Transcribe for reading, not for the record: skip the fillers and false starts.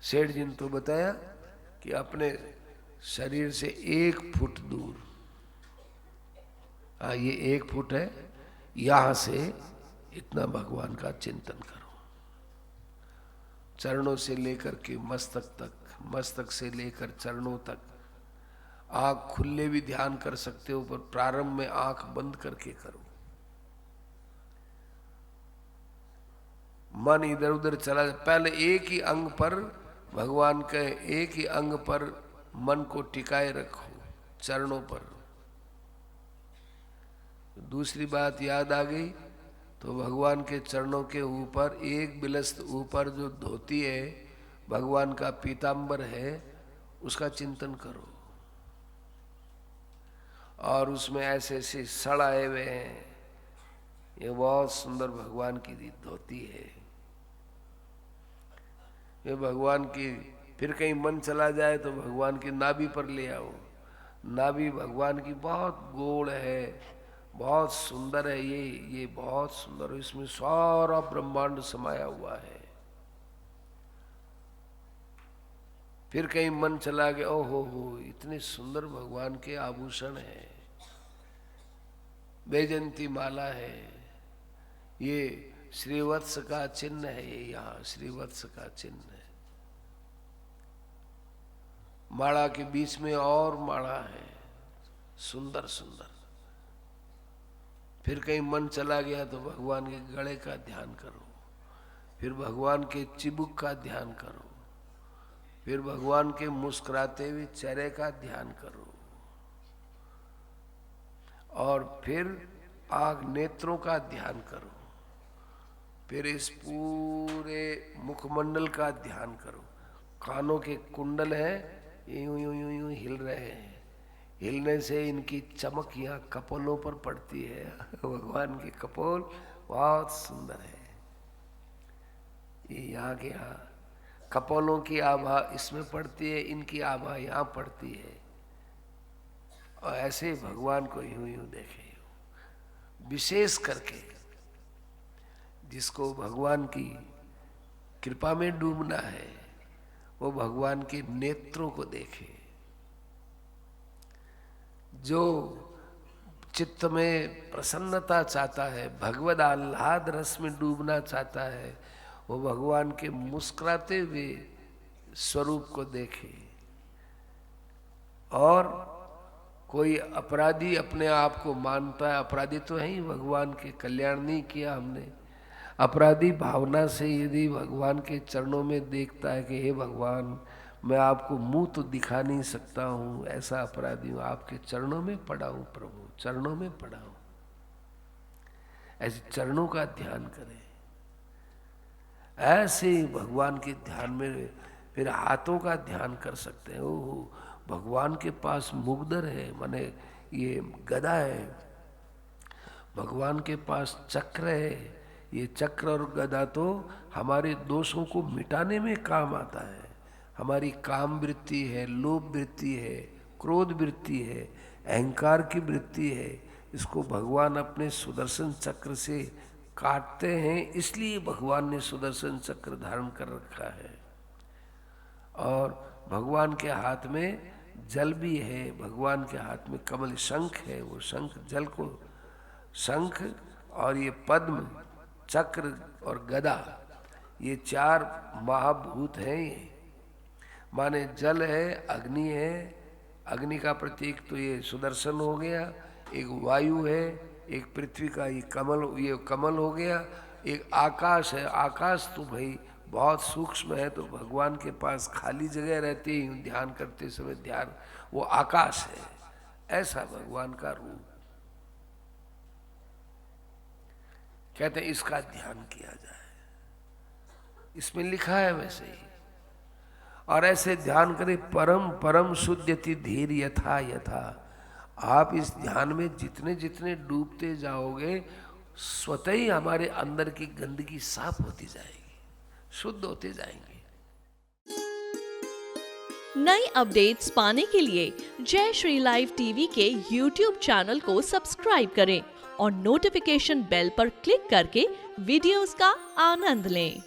सेठ जी ने तो बताया कि अपने शरीर से 1 फुट दूर, हाँ ये 1 फुट है, यहां से इतना भगवान का चिंतन करो। चरणों से लेकर के मस्तक तक, मस्तक से लेकर चरणों तक। आंख खुले भी ध्यान कर सकते हो, पर प्रारंभ में आंख बंद करके करो। मन इधर उधर चला, पहले एक ही अंग पर भगवान के, एक ही अंग पर मन को टिकाए रखो, चरणों पर। दूसरी बात याद आ गई तो भगवान के चरणों के ऊपर एक बिलस्त ऊपर जो धोती है, भगवान का पीतांबर है, उसका चिंतन करो। और उसमें ऐसे ऐसे सड़ आए हुए हैं, ये बहुत सुंदर भगवान की धोती है, ये भगवान की। फिर कहीं मन चला जाए तो भगवान की नाभि पर ले आओ। नाभि भगवान की बहुत गोड़ है, बहुत सुंदर है, ये बहुत सुंदर है, इसमें सारा ब्रह्मांड समाया हुआ है। फिर कहीं मन चला गया, ओहो हो, इतने सुंदर भगवान के आभूषण है, वैजयंती माला है, ये श्रीवत्स का चिन्ह है, ये यहाँ श्रीवत्स का चिन्ह है। माला के बीच में और माला है, सुंदर सुंदर। फिर कहीं मन चला गया तो भगवान के गले का ध्यान करो, फिर भगवान के चिबुक का ध्यान करो, फिर भगवान के मुस्कुराते हुए चेहरे का ध्यान करो, और फिर आंख नेत्रों का ध्यान करो, फिर इस पूरे मुखमंडल का ध्यान करो। कानों के कुंडल है, यूं यूं यूं यूं हिल रहे हैं, हिलने से इनकी चमक यहाँ कपोलों पर पड़ती है। भगवान के कपोल बहुत सुंदर है, ये यहाँ के यहाँ कपोलों की आभा इसमें पड़ती है, इनकी आभा यहाँ पड़ती है। और ऐसे भगवान को यूं यूं देखे। विशेष करके जिसको भगवान की कृपा में डूबना है, वो भगवान के नेत्रों को देखे। जो चित्त में प्रसन्नता चाहता है, भगवद आह्लाद रस में डूबना चाहता है, वो भगवान के मुस्कुराते हुए स्वरूप को देखे। और कोई अपराधी अपने आप को मानता है, अपराधी तो है ही, भगवान के कल्याण नहीं किया हमने, अपराधी भावना से यदि भगवान के चरणों में देखता है कि हे भगवान, मैं आपको मुंह तो दिखा नहीं सकता हूँ, ऐसा अपराधी हूँ, आपके चरणों में पड़ा हूँ प्रभु, चरणों में पड़ा हूँ। ऐसे चरणों का ध्यान करें। ऐसे भगवान के ध्यान में फिर हाथों का ध्यान कर सकते हैं। ओह, भगवान के पास मुगदर है, माने ये गदा है, भगवान के पास चक्र है। ये चक्र और गदा तो हमारे दोषों को मिटाने में काम आता है। हमारी काम वृत्ति है, लोभ वृत्ति है, क्रोध वृत्ति है, अहंकार की वृत्ति है, इसको भगवान अपने सुदर्शन चक्र से काटते हैं। इसलिए भगवान ने सुदर्शन चक्र धारण कर रखा है। और भगवान के हाथ में जल भी है, भगवान के हाथ में कमल शंख है, वो शंख जल को, शंख और ये पद्म, चक्र और गदा, ये 4 महाभूत हैं। ये माने जल है, अग्नि है, अग्नि का प्रतीक तो ये सुदर्शन हो गया, एक वायु है, एक पृथ्वी का ये कमल हो गया, एक आकाश है। आकाश तो भाई बहुत सूक्ष्म है, तो भगवान के पास खाली जगह रहती है, ध्यान करते समय ध्यान, वो आकाश है। ऐसा भगवान का रूप, कहते हैं इसका ध्यान किया जाए, इसमें लिखा है वैसे ही। और ऐसे ध्यान करें, परम परम शुद्धति धीर यथा यथा। आप इस ध्यान में जितने जितने डूबते जाओगे, स्वतः ही हमारे अंदर की गंदगी साफ होती जाएगी, शुद्ध होते जाएंगे। नई अपडेट्स पाने के लिए जय श्री लाइव टीवी के YouTube चैनल को सब्सक्राइब करें और नोटिफिकेशन बेल पर क्लिक करके वीडियोस का आनंद लें।